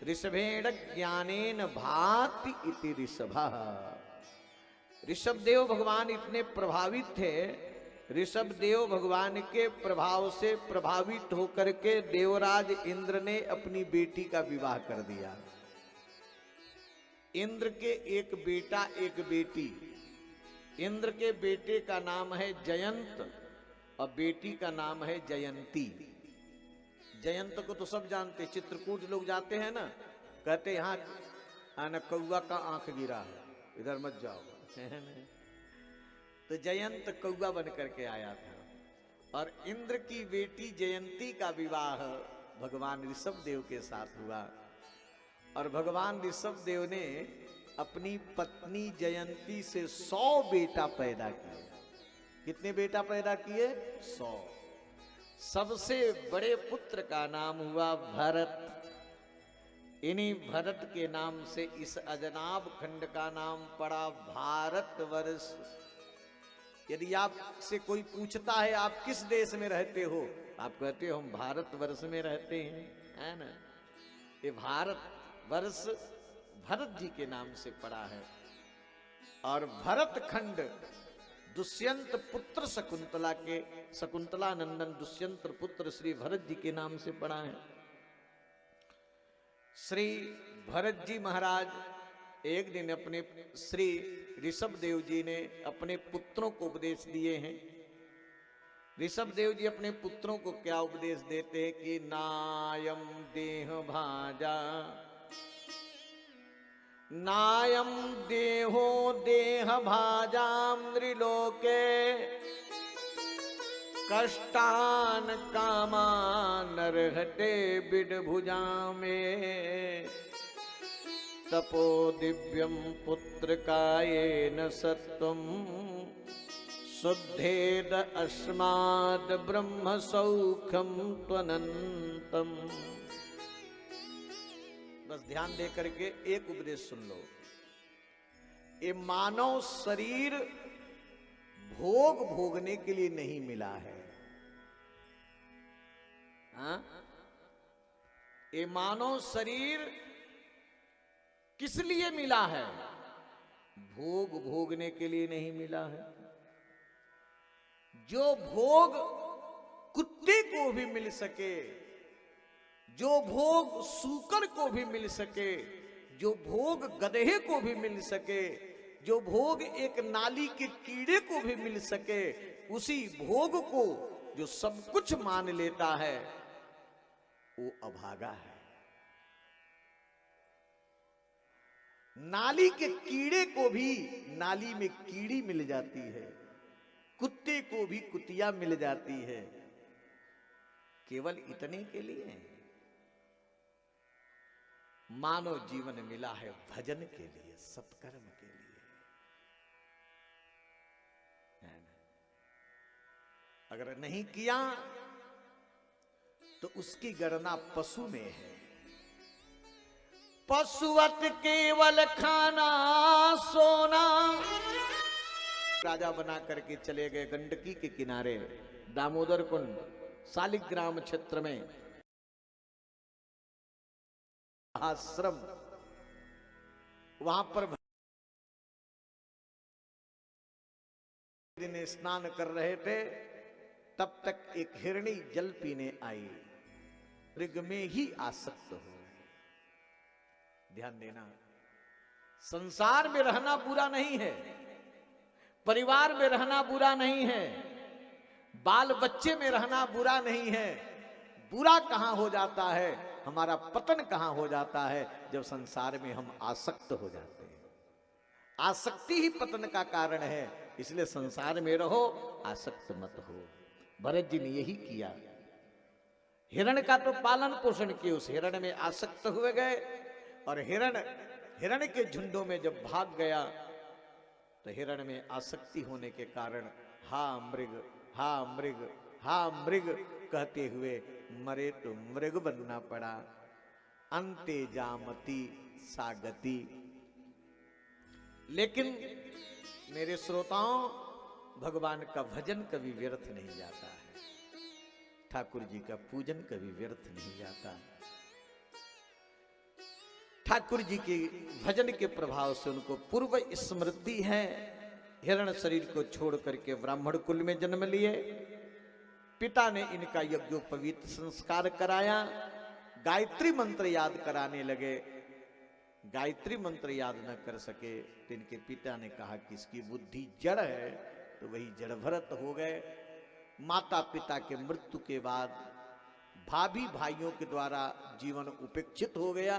ऋषभेण ज्ञानेन भाति इति ऋषभः। ऋषभदेव भगवान इतने प्रभावित थे, ऋषभदेव भगवान के प्रभाव से प्रभावित होकर के देवराज इंद्र ने अपनी बेटी का विवाह कर दिया। इंद्र के एक बेटा एक बेटी। इंद्र के बेटे का नाम है जयंत और बेटी का नाम है जयंती। जयंत को तो सब जानते, चित्रकूट लोग जाते हैं ना, कहते यहाँ आना कौआ का आंख गिरा है, इधर मत जाओ। तो जयंत कौआ बन करके आया था और इंद्र की बेटी जयंती का विवाह भगवान ऋषभदेव के साथ हुआ। और भगवान ऋषभदेव ने अपनी पत्नी जयंती से 100 बेटा पैदा किए। कितने बेटा पैदा किए? 100। सबसे बड़े पुत्र का नाम हुआ भरत। इन्हीं भरत के नाम से इस अजनाब खंड का नाम पड़ा भारतवर्ष। यदि आपसे कोई पूछता है आप किस देश में रहते हो, आप कहते हो हम भारतवर्ष में रहते हैं, है ना। ये भारत वर्ष भरत जी के नाम से पड़ा है। और भरत खंड दुष्यंत पुत्र शकुंतला के, शकुंतला नंदन दुष्यंत पुत्र श्री भरत जी के नाम से पड़ा है। श्री भरत जी महाराज एक दिन अपने श्री ऋषभदेव जी ने अपने पुत्रों को उपदेश दिए हैं। ऋषभदेव जी अपने पुत्रों को क्या उपदेश देते हैं कि नायम देह भाजा, नायम देहो देह भाजा नृलोके, कष्टान कामान नरहटे बिडभुजा में, तपो दिव्यम पुत्र कायेन सत्वम, शुद्धेद अस्माद ब्रह्म सौख्यम त्वनंतम। बस ध्यान दे करके एक उपदेश सुन लो। ये मानव शरीर भोग भोगने के लिए नहीं मिला है। हाँ? ये मानव शरीर किस लिए मिला है? भोग भोगने के लिए नहीं मिला है। जो भोग कुत्ते को भी मिल सके, जो भोग सूकर को भी मिल सके, जो भोग गधे को भी मिल सके, जो भोग एक नाली के कीड़े को भी मिल सके, उसी भोग को जो सब कुछ मान लेता है वो अभागा है। नाली के कीड़े को भी नाली में कीड़ी मिल जाती है, कुत्ते को भी कुतिया मिल जाती है, केवल इतने के लिए मानव जीवन मिला है भजन के लिए, सत्कर्म के लिए। अगर नहीं किया तो उसकी गणना पशु में है। पशुवत केवल खाना सोना। राजा बना करके चले गए गंडकी के किनारे दामोदर कुंड शालिग्राम क्षेत्र में आश्रम, वहां पर दिन स्नान कर रहे थे, तब तक एक हिरणी जल पीने आई, मृग में ही आसक्त हो। ध्यान देना, संसार में रहना बुरा नहीं है, परिवार में रहना बुरा नहीं है, बाल बच्चे में रहना बुरा नहीं है। बुरा कहां हो जाता है, हमारा पतन कहां हो जाता है? जब संसार में हम आसक्त हो जाते हैं। आसक्ति ही पतन का कारण है, इसलिए संसार में रहो, आसक्त मत हो। भरत जी ने यही किया। हिरण का तो पालन पोषण किए, उस हिरण में आसक्त हुए गए और हिरण के झुंडों में जब भाग गया तो हिरण में आसक्ति होने के कारण हा मृग हा मृग हा मृग कहते हुए मरे तो मृग बनना पड़ा। अंते जामती सागति। लेकिन मेरे श्रोताओं, भगवान का भजन कभी व्यर्थ नहीं जाता है, ठाकुर जी का पूजन कभी व्यर्थ नहीं जाता। ठाकुर जी के भजन के प्रभाव से उनको पूर्व स्मृति है। हिरण शरीर को छोड़ करके ब्राह्मण कुल में जन्म लिए। पिता ने इनका यज्ञोपवीत संस्कार कराया। गायत्री मंत्र याद कराने लगे। गायत्री मंत्र याद न कर सके तो इनके पिता ने कहा कि इसकी बुद्धि जड़ है, तो वही जड़ भरत हो गए। माता पिता के मृत्यु के बाद भाभी भाइयों के द्वारा जीवन उपेक्षित हो गया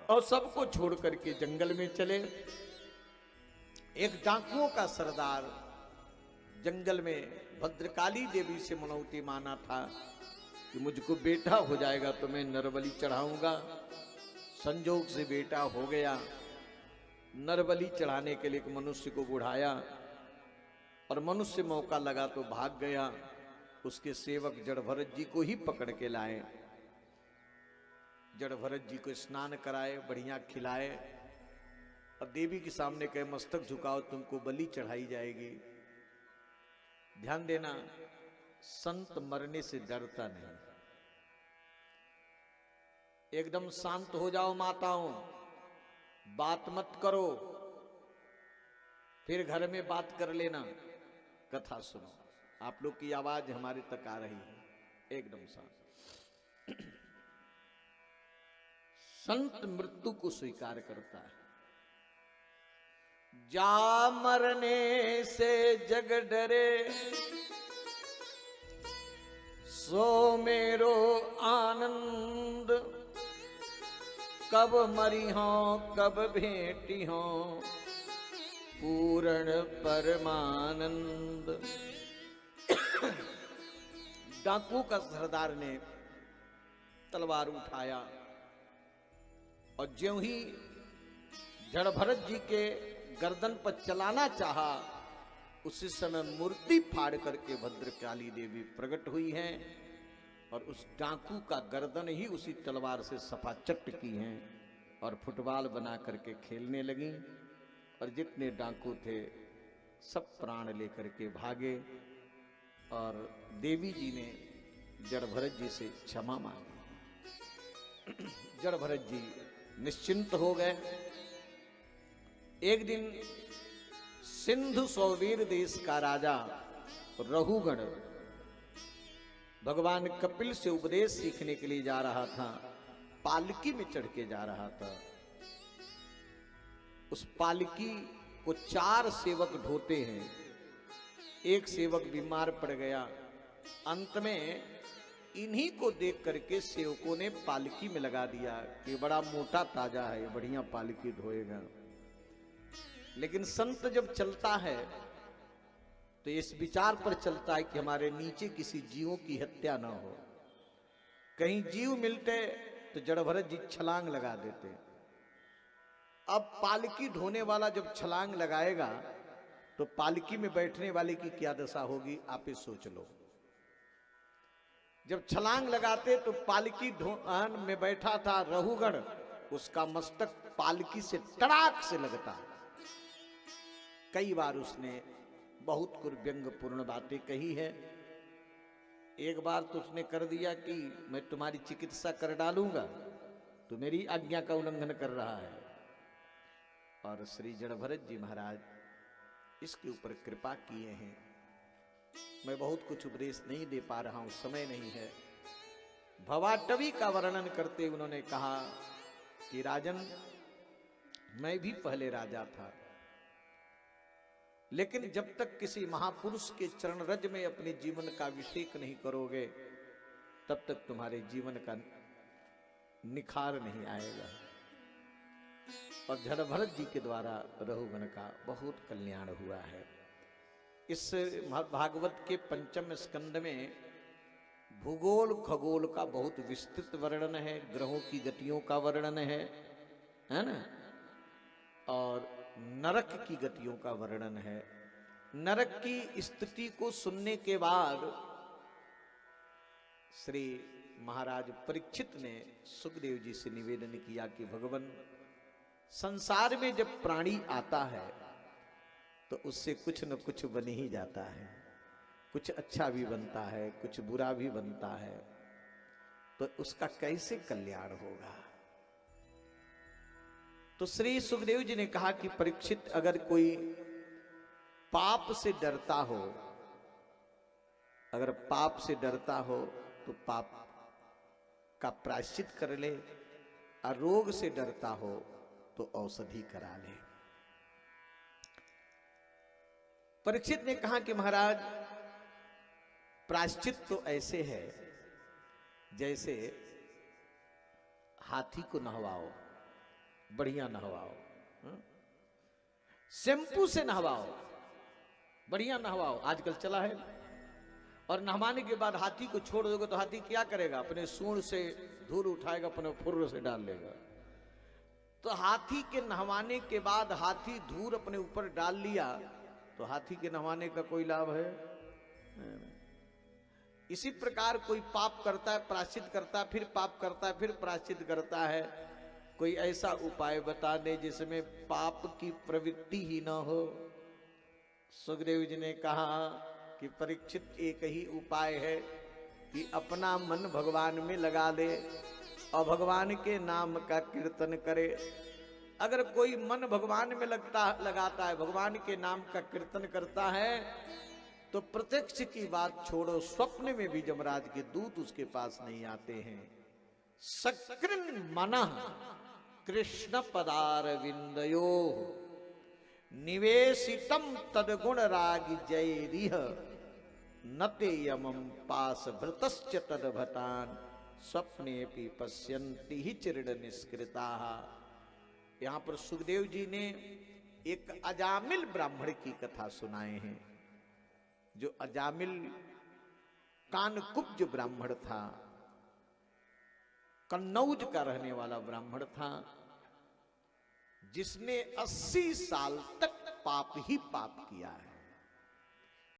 और सबको छोड़ करके जंगल में चले। एक डाकुओं का सरदार जंगल में भद्रकाली देवी से मनौती माना था कि मुझको बेटा हो जाएगा तो मैं नरबलि चढ़ाऊंगा। संजोग से बेटा हो गया। नरबलि चढ़ाने के लिए एक मनुष्य को बुढ़ाया और मनुष्य मौका लगा तो भाग गया। उसके सेवक जड़ भरत जी को ही पकड़ के लाए। जड़ भरत जी को स्नान कराए, बढ़िया खिलाए और देवी के सामने कहे मस्तक झुकाओ, तुमको बलि चढ़ाई जाएगी। ध्यान देना, संत मरने से डरता नहीं। एकदम शांत हो जाओ माताओं, बात मत करो, फिर घर में बात कर लेना, कथा सुनो। आप लोग की आवाज हमारे तक आ रही है, एकदम शांत। संत मृत्यु को स्वीकार करता है। जा मरने से जग डरे, सो मेरो आनंद, कब मरी हो कब भेटी हो पूर्ण परमानंद। डाकू का सरदार ने तलवार उठाया और ज्यों ही जड़ भरत जी के गर्दन पर चलाना चाहा, उसी समय मूर्ति फाड़ करके भद्रकाली देवी प्रकट हुई हैं और उस डाकू का गर्दन ही उसी तलवार से सपाचट की हैं और फुटबॉल बना करके खेलने लगी। और जितने डाकू थे सब प्राण लेकर के भागे और देवी जी ने जड़ भरत जी से क्षमा मांगी। जड़ भरत जी निश्चिंत हो गए। एक दिन सिंधु सौवीर देश का राजा रहुगण भगवान कपिल से उपदेश सीखने के लिए जा रहा था। पालकी में चढ़ के जा रहा था। उस पालकी को 4 सेवक ढोते हैं। एक सेवक बीमार पड़ गया। अंत में इन्हीं को देख करके सेवकों ने पालकी में लगा दिया कि बड़ा मोटा ताजा है, बढ़िया पालकी ढोएगा। लेकिन संत जब चलता है तो इस विचार पर चलता है कि हमारे नीचे किसी जीवों की हत्या ना हो। कहीं जीव मिलते तो जड़ भरत जी छलांग लगा देते। अब पालकी ढोने वाला जब छलांग लगाएगा तो पालकी में बैठने वाले की क्या दशा होगी, आप ही सोच लो। जब छलांग लगाते तो पालकी ढोन में बैठा था रहुगण, उसका मस्तक पालकी से तड़ाक से लगता। कई बार उसने बहुत व्यंग्यपूर्ण बातें कही है। एक बार तो उसने कर दिया कि मैं तुम्हारी चिकित्सा कर डालूंगा, तो मेरी आज्ञा का उल्लंघन कर रहा है। और श्री जड़ भरत जी महाराज इसके ऊपर कृपा किए हैं। मैं बहुत कुछ उपदेश नहीं दे पा रहा हूं, समय नहीं है। भवाटवी का वर्णन करते उन्होंने कहा कि राजन, मैं भी पहले राजा था, लेकिन जब तक किसी महापुरुष के चरण रज में अपने जीवन का अभिषेक नहीं करोगे तब तक तुम्हारे जीवन का निखार नहीं आएगा। और जड़ भरत जी के द्वारा रहुगण का बहुत कल्याण हुआ है। इस भागवत के 5वें स्कंद में भूगोल खगोल का बहुत विस्तृत वर्णन है, ग्रहों की गतियों का वर्णन है ना, और नरक की गतियों का वर्णन है। नरक की स्थिति को सुनने के बाद श्री महाराज परीक्षित ने सुखदेव जी से निवेदन किया कि भगवान, संसार में जब प्राणी आता है तो उससे कुछ न कुछ बन ही जाता है। कुछ अच्छा भी बनता है, कुछ बुरा भी बनता है, तो उसका कैसे कल्याण होगा। तो श्री सुखदेव जी ने कहा कि परीक्षित, अगर कोई पाप से डरता हो, अगर पाप से डरता हो तो पाप का प्रायश्चित कर ले, और रोग से डरता हो तो औषधि करा ले। परीक्षित ने कहा कि महाराज, प्रायश्चित तो ऐसे है जैसे हाथी को नहवाओ, बढ़िया नहवाओ, शैम्पू से नहवाओ, बढ़िया नहवाओ, आजकल चला है। और नहवाने के बाद हाथी को छोड़ दोगे तो हाथी क्या करेगा? अपने सूंड से धूल उठाएगा, अपने फुर्र से डाल लेगा। तो हाथी के नहवाने के बाद हाथी धूल अपने ऊपर डाल लिया तो हाथी के नहवाने का कोई लाभ है? इसी प्रकार कोई पाप करता है, प्रायश्चित करता है, फिर पाप करता है, फिर प्रायश्चित करता है। कोई ऐसा उपाय बता दे जिसमें पाप की प्रवृत्ति ही ना हो। सुखदेव जी ने कहा कि परीक्षित, एक ही उपाय है कि अपना मन भगवान में लगा ले और भगवान के नाम का कीर्तन करे। अगर कोई मन भगवान में लगाता है, भगवान के नाम का कीर्तन करता है, तो प्रत्यक्ष की बात छोड़ो, स्वप्न में भी यमराज के दूत उसके पास नहीं आते हैं। सकृन मनः कृष्ण पदारविंदयो निवेशितम तदगुण राग जयरिह नते यमं पास भृतश्च तदभटान स्वप्ने भी पश्यन्ति ही चिरड निष्कृता। यहां पर सुखदेव जी ने एक अजामिल ब्राह्मण की कथा सुनाए हैं। जो अजामिल कानकुब्ज ब्राह्मण था, कन्नौज का रहने वाला ब्राह्मण था, जिसने 80 साल तक पाप ही पाप किया है।